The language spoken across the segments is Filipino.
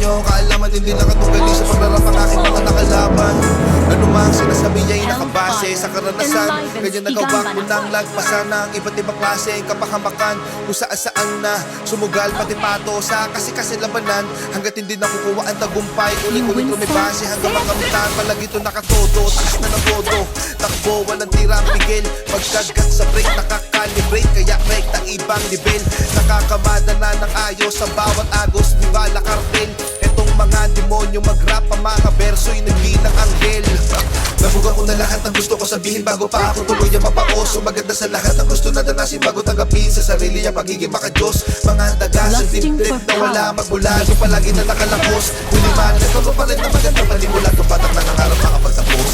nyo kaalaman, hindi lang katugali sa pagrarap ang aking mga nakalaban. Ano mang sinasabi ay nakabase sa karanasan, ganyan nagawa ko nang lagpasan ng iba't ibang klase ang kapahamakan, kung saan na sumugal pati pato sa kasi labanan, hanggat hindi nakukuha ang tagumpay, ulit-ulit lumibase hanggang makamtan. Palagi ito nakatodo, taas na ng todo, takbo walang tirang pigil, pagkagat sa break nakakalibrate, kaya rekta ibang nivel, nakakamada na ng ayos sa bawat agos, di bala kartel. Etong mga demonyo mag-rap, ang mga verso'y nagbilang anghel. Nabuga ko na lahat ng gusto ko sabihin bago pa ako tuluyang mapaoso. Maganda sa lahat ang gusto na danasin bago tanggapin sa sarili ang pagiging makadiyos. Mga daga sa dibdib na wala magbulago, palagi na nakalakos. Huliman, nagkaroon pa rin na magandang panimula kung batang nangangarap makapagtapos.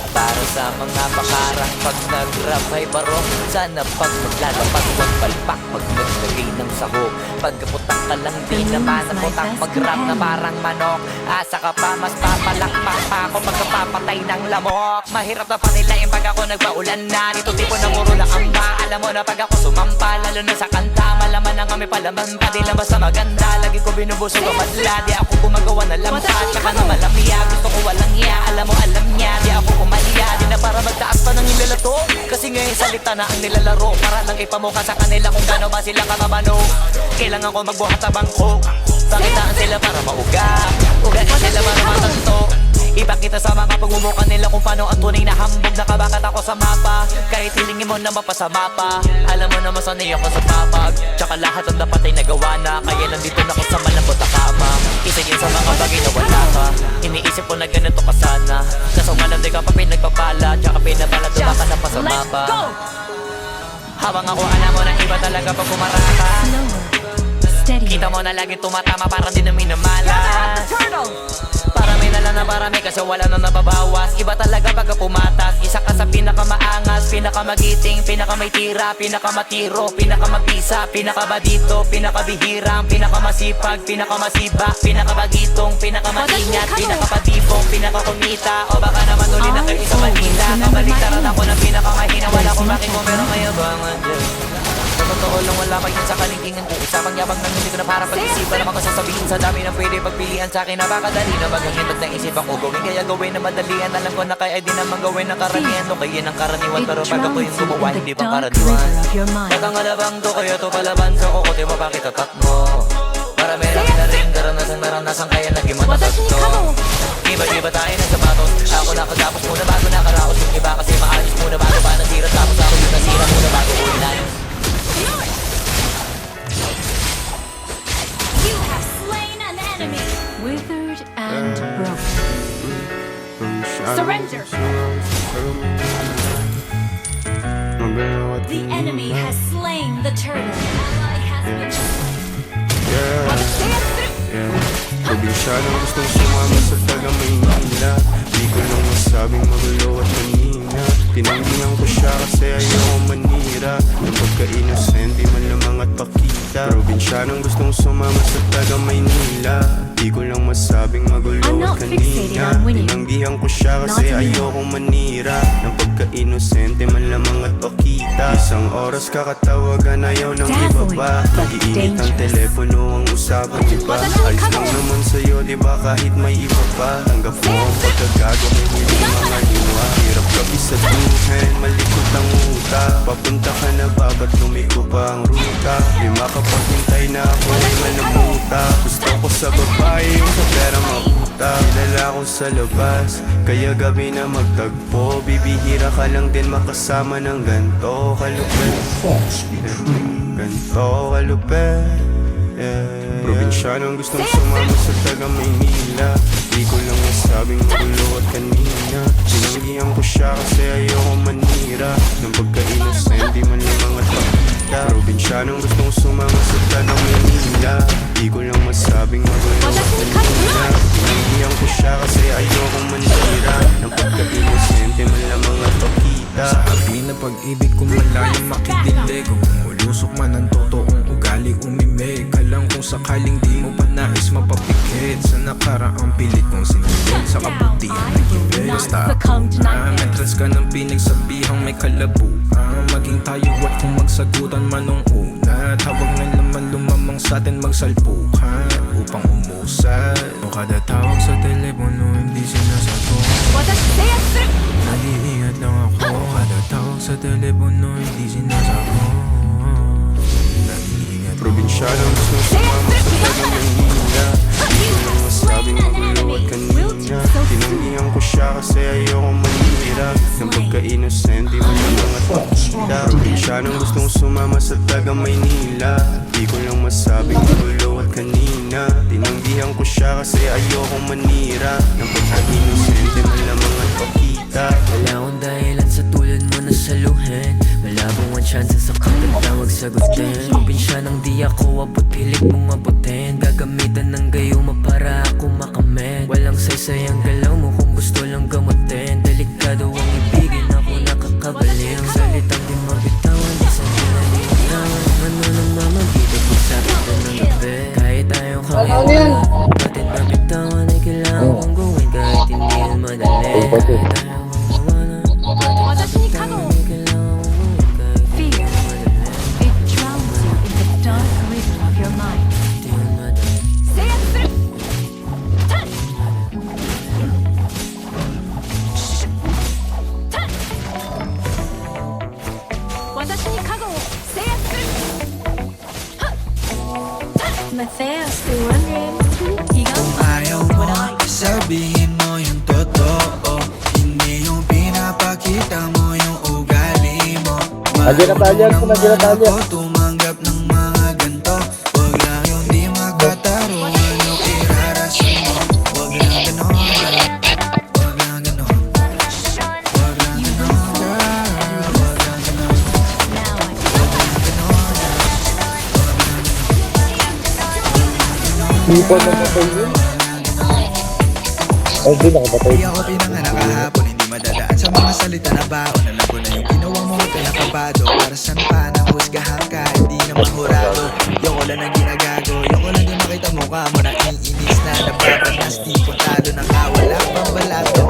Para sa mga pakarang pag nag-rap ay barok, sana pag maglalapag huwag palpak pag maglagay ng sahog. Pagkaputak ka lang di naman ang putak, mag-rap na parang manok. Asa ka pa mas papalakpak pa ako pagkapapatay ng lamok. Mahirap na pa nila yung pag ako nagpaulan na, nito tipo na muro lang ang ba. Alam mo na pag ako sumampa, lalo na sa kanta, malaman na kami palaman pa, di lang basta maganda. Lagi ko binubusog ang madla, di ako gumagawa na lampa, tsaka na malamya, gusto ko walang hiya. Alam mo alam niya, di ako kumahiya, di na para magtaas pa ng ilalato. Kasi ngayon salita na ang nilalaro, para lang ipamukha sa kanila kung gaano ba sila kamabano. Kailangan ko magbuhat sa bangko, pakitaan sila para mauga, ugain sila para matanto. Ipakita sa mga pagmumuka nila kung paano ang tunay na hambog. Nakabakat ako sa mapa, kahit hilingin mo na mapasama pa. Alam mo naman sanay ako sa papag, tsaka lahat ang dapat ay nagawa na. Kaya nandito na ako sa malambot na kama, isa yun sa mga bagay na wala ka. Iniisip ko na ganito ka sana, kaso malam di ka pa pinagpapala, tsaka pinapala doon ka na pasama pa. Habang ako alam mo na iba talaga pag kumaraka, kita mo na lagi tumatama parang di na minamalas. Parami na lang na parami kasi wala na nababawas. Iba talaga pagka pumatas, isa ka sa pinakamaangas, pinakamagiting, pinakamaytira, pinakamatiro, pinakamabisa, pinakabadito, pinakabihirang, pinakamasipag, pinakamasiba, pinakabagitong, pinakamaingat, pinakapadipong, pinakakumita. O baka naman uli na kayo sa balita, kabaliktaran ako ng pinakamahina. Wala kong makikong pero mayabangan dyan. Sa totoo lang wala kayo sa kalingkingan ko, usapang yabang nang hindi ko na para pag-isipan na mga sasabihin sa dami ng pwede pagpilian sa akin. Napakadali na maghangin at naisip ako gawin, kaya gawin na madalian. Alam ko na kaya di naman gawin ng karamihan, no kaya ng karaniwan. Pero pag ako yung gumawa hindi bang karaniwan. Tatangalabang to kaya to palaban sa kukote mo bakit atak mo. Para meron na rin naranasan kaya naging matatag to. Iba-iba tayo ng sapatos, ako nakagapos muna bago nakaraos. Yung iba kasi maayos muna bago pa nasira, tapos ako yung nasira muna bago ko inayos. You have slain an enemy. Withered and broken. Surrender. The enemy has slain the turtle. Ally has been Probinsyano gustong sumama sa taga Maynila, di ko lang masabing magulo at kanina. Tinanggihan ko siya kasi ayoko manira, ng pagka-inosente man lamang at pakita. Probinsyano gustong sumama sa taga Maynila, di ko lang masabing magulo at kanina. Tinanggihan ko siya kasi ayoko manira, ng pagka-inosente man lamang at pakita. Isang oras kakatawagan ayaw ng iba pa, mag-iinit ang telepono ang usapan iba. Alis lang naman sa'yo diba kahit may iba pa. Tanggap mo ang pagkagago kay hindi mga liwa. Hirap kabisaduhin, malikot ang uta. Papunta ka na ba ba't lumiko pa ang ruta? Di makapaghintay na ako ay malamuta. Gusto ko sa babae yung sa pera makuta. Kilala ko sa labas, kaya gabi na magtagpo. Bibihira ka lang din makasama ng ganto kalupet. Ganto kalupet. Probinsyanong gustong sumama sa taga Maynila, di ko lang masabing magulo at kanina. Tinanggihan ko siya kasi ayoko manira, ng pagka-inosente man lamang at pakita. Probinsyanong gustong sumama sa taga Maynila, di ko lang masabing magulo at kanina. Tinanggihan ko siya kasi ayoko manira, ng pagka-inosente man lamang at pakita. Sabi na pag-ibig ko malayong makidilig, kung umulusok man ang totoong ugali umimig. Alam kung sakaling di mo pa nais mapapikit sa nakaraang pilit kong sinunod sa kabutihan ng ibig. Basta ako na matras ka ng pinagsabihang may kalabuan. Maging tayo at kung magsagutan man nung una, tawag na naman lumamang sa atin magsalpukan upang umusad. Kada tawag sa telepono hindi sinasagot. Nag-iingat lang ako. Kada tawag sa telepono hindi sinasagot. Nag-iingat lang ako. Probinsyanang gustong sumama sa tagang Maynila. Di ko lang masabing magulo at kanina. Tinanggihan ko siya kasi ayoko manira. Nang pagka-innocent, di mo na mga tila. Probinsyanang gustong sumama sa tagang Maynila. Di ko lang masabing magulo at kanina. Tinanggihan ko siya kasi ayoko manira. Nang pagka-innocent, di mo na mga pakita. Wala akong dahilan sa tulad mo na saluhin. Malabong ang chance sa kakatawag sagutin. Probinsya nang di ako abot, pilit mong abutin. Gagamitan ng gayuma para ako makamit. Walang saysay ang galaw mo kung gusto lang gamutin. Delikado ang ibigin, ako nakakabaliw. Salitang di mabitawan, di sa pinalinawan. Ano nang mamagitag mo sa kita ng gabi. Kahit ayaw kang iwan, batit mabitawan ay kailangan kong gawin. Kahit hindi yun madali. Kahit ayaw kang iwanan, batit mabitawan ay kailangan kong gawin. Kahit hindi Fear. yun madali. It drowns you in the dark rhythm of your mind. Hindi yun madali. Matthias, you're wondering. Ayaw mo, sabihin mo yung totoo. Hindi yung pinapakita mo yung ugali mo. Marunong naman ako tumanggap ng mga ganto. Wag lang yung di magkataruan yung irarason mo. Wag lang ganon, wag lang ganon. Wag lang ganon, girl. Wag lang ganon, Now I wag lang ganon. Di ako pinanganak kahapon, hindi madadaan sa mga salita na baon. Alam ko na yung ginawa mo, huwag ka nakabado. Para saan pa nang husgahan ka, hindi naman hurado. Yoko lang ang ginagago, yoko lang din makita mukha mo na iinis na nababanas. Di puntado na kawala pang balato.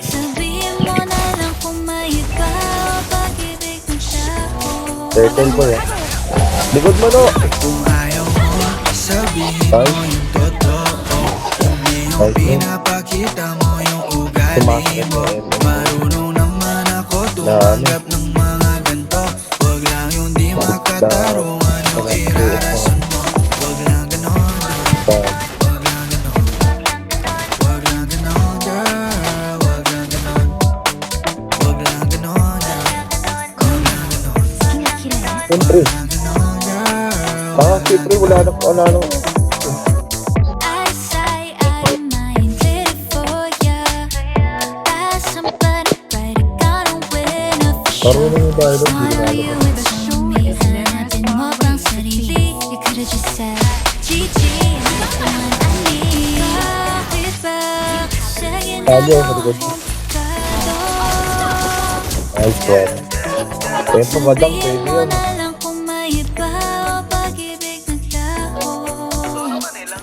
Sabihin mo na lang kung may iba o pag-ibig ng tao. Kung ayaw mo, sabihin mo yung totoo. Hindi yung pinapakita mo yung ugali mo. Marunong naman ako tumanggap ng mga ganto. Wag lang yung di makatarungan yung irarason mo. Wag lang ganon, wag lang ganon. Wag lang ganon, girl. Wag lang ganon. Wag lang ganon, girl. Wag lang ganon. Siyempre. Siyempre, wala na. I say I minded for ya. That's somebody right, I gotta win a for sure. Marunong yung dialogue, Why hindi are na you alam. with me? Hanapin mo bang sarili? You could've just said GG, I'm the one I need. Bakit ba sa'yo na Tayo, lang malikod. akong pagkado? Ay, swear. Tempo, madam, pwede Sabihin mo yun. na lang kung may iba o pag-ibig ng tao.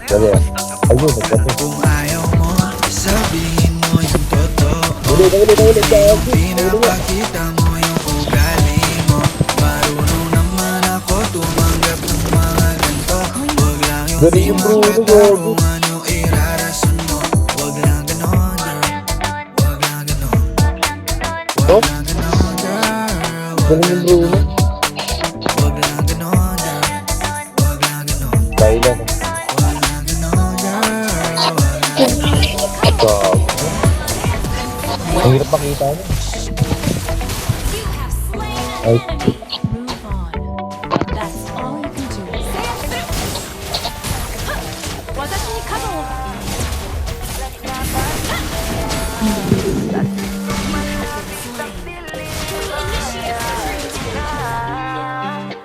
Dali yan. Ayun, nagkasi. Kung ayaw mo, sabihin mo yung totoo. Dali. Yung pinapakita mo yung ugali mo. Marunong naman ako tumanggap ng mga ganto. Wag lang yung Dali di yung Bruno, magkatarungan yung irarason mo. Wag lang ganon, girl. Wag lang ganon. Oh? Wag lang ganon, girl. Wag Ganun yung Bruno. Wag lang ganon, girl. Wag lang ganon. Tayo lang. Wag lang ganon, girl. Wag lang Wow. Ang hirap makita niya. Ay, move on. That's all you can do.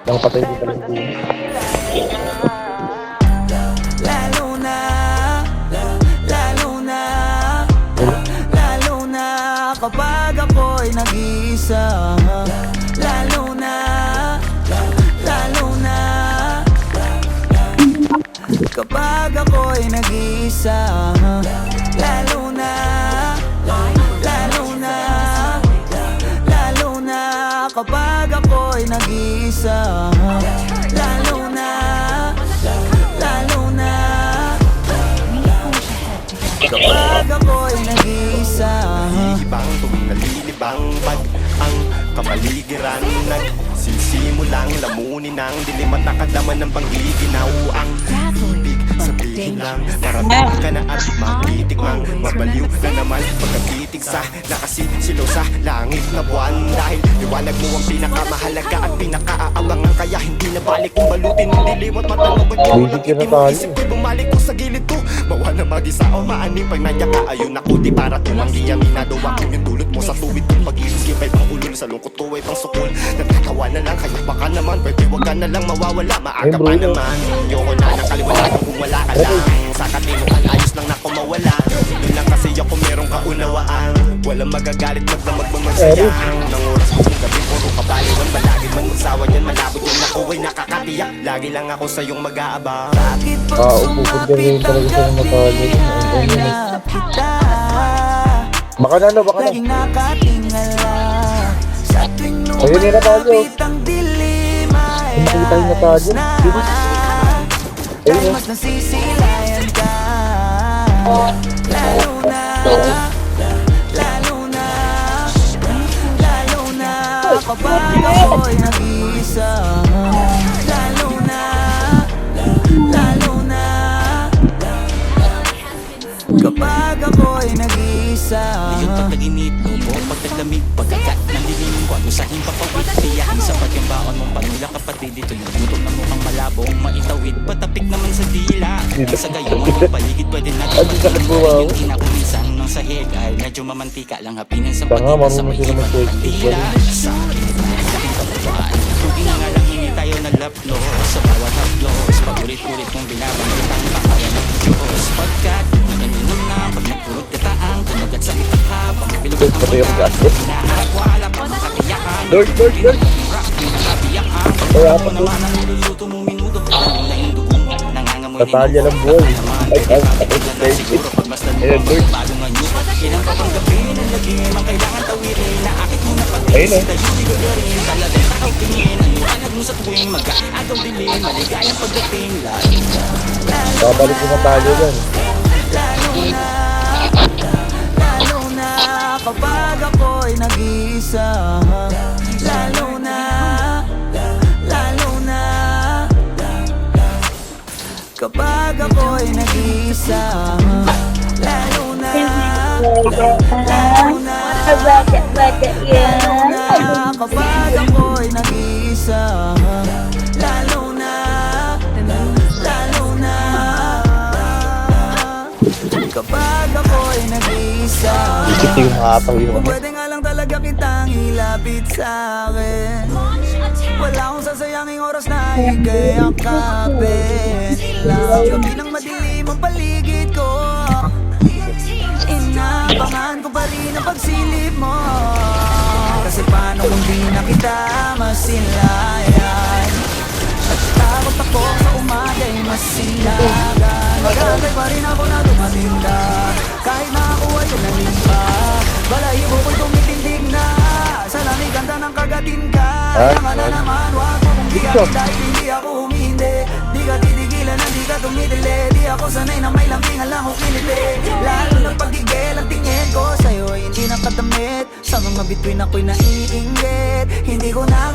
nang patay dito lang po. Lalo na, lalo na, lalo na kapag ako'y nag-iisa. Lalo na, lalo na, kapag ako'y nag-iisa. Lalo na, lalo na, lalo na kapag ako'y ako'y nag-iisa. Lalo na, lalo na kapag ako'y nag-iisa. Ibang tuwing nalilibang bag ang kapaligiran, nagsisimulang lamunin ng dilim at nakadaman ng panggiginaw. Ang ibig sabihin lang, marating ka na at matitikmang mabaliw na naman pagkapitig sa nakasisilaw sa langit na buwan. Dahil liwanag mo ang pinakamahalaga at pinakaaabangan, kaya hindi na balik kung balutin ng dilim at matanong ko Basic yun na tayo. isip ko'y bumalik ko sa gilid ko. Mawa na mag-isa o maaning pag nandiyan ka, ayun ako di para tumanggi. Aminado ako yung dulot mo sa tuwid kong pag-iiskip ay pang ulul, sa lungkot ko ay pang sukul. Natatawa na lang kaya baka naman pwede wag ka na lang mawawala. Maaga pa naman, ayoko na ng kaliwanagan kung wala ka lang. Sa katinukan ayos lang na ako mawala. Yun lang kasi ako merong kaunawaan. Walang magagalit magdamag mong magsaya. Nang oras ko kung gabi puro kabaliwan. Malagi man magsawa dyan, malabo dyan ako ay nakakatiyak. Lagi lang ako sa iyong mag-aabang. Bakit pag Upupunta rin sumapit ang talaga sa gabi, matali. hanap kita. Baka na, baka na. Laging nakatingala sa tuwing Ayun yung natalo. lumapit ang dilim ay Makikita yung natalo. ayos na. Bilis. Dahil Ayun. mas nasisilayan ka. Lalo na, lalo na, lalo na kapag ako'y nag-iisa. Lalo na, lalo na kapag ako'y nag-iisa. Yung pagtaginip mo po, pagtaglamig, pagkagat ng dilim ko at usahin papawid, tiyahin sa pagkimbaon mong panula kapatid. Ito yung gutom na mukhang malabong maitawid, patapik naman sa dila. Sa gayon mong paligid pwede natin magkakaroon. Yung inakumisan ng sahig ay medyo mamantika lang, hapinan sa Tanga, pagitan sa marunong may sila ibang mag-take. pagtila. Sa akin ating kapawaan, hindi na nga lang hindi tayo naglaplo sa bawat haplos. Pagulit-ulit mong binabanggit ang pangalan ng Diyos, pagkat naganinong na pag nagpulot kataang tumagat sa itakha, pagbilog at Patay ang gas. hinaharap wala pa makatiyakan. Lord. Rock, yung nakabiyakan. Kaya Ako naman ang niluluto mo minuto, alam na yung dugo mo, nangangamoy Tatalya ng buhay. Ay, siguro pag mas Ayun, nalulong Lord. bagong anyo. Ilang pa bang gabi ng lagim ang kailangan tawirin, na akit mo na Ayun, pag-isip tayo ligarin, talagang takaw tingin ang liwanag mo sa tuwing mag-aagaw dilim, maligayang pagdating lalo na. Babalik yung matalo dyan. Lalo na, lalo na kapag ako'y nag-iisa. Lalo na, lalo na kapag ako'y nag-iisa. Lalo na, lalo na, lalo na kapag ako'y nag-iisa. Lalo na, lalo na kapag ako'y nag-iisa. Ito yung makakapagin Kung mo. pwede nga lang talaga kitang ilapit sa'kin, wala akong sasayanging oras na ikayakapin. Ilang gabi ng madilim ang paligid ko, inabangan ko pa rin ang pagsilip mo. Kasi paano kung di na kita masilayan? At takot ako sa umaga'y masilagan. Magagay pa rin ako na tumatinda, kahit nakakuha yun ng limpa. Balahibo ko'y tumitindig na, sa lamig ganda ng kagatin ka. Kaya nga na naman, wag mo kong biyakin dahil hindi ako humihindi. Di ka titigilan at di ka tumitili. Di ako sanay na may lambingan lang o kiliti. Lalo ng pagigil ang tingin ko sa'yo ay hindi nakadamit. Sa mga bituin ako'y naiinggit. Hindi ko na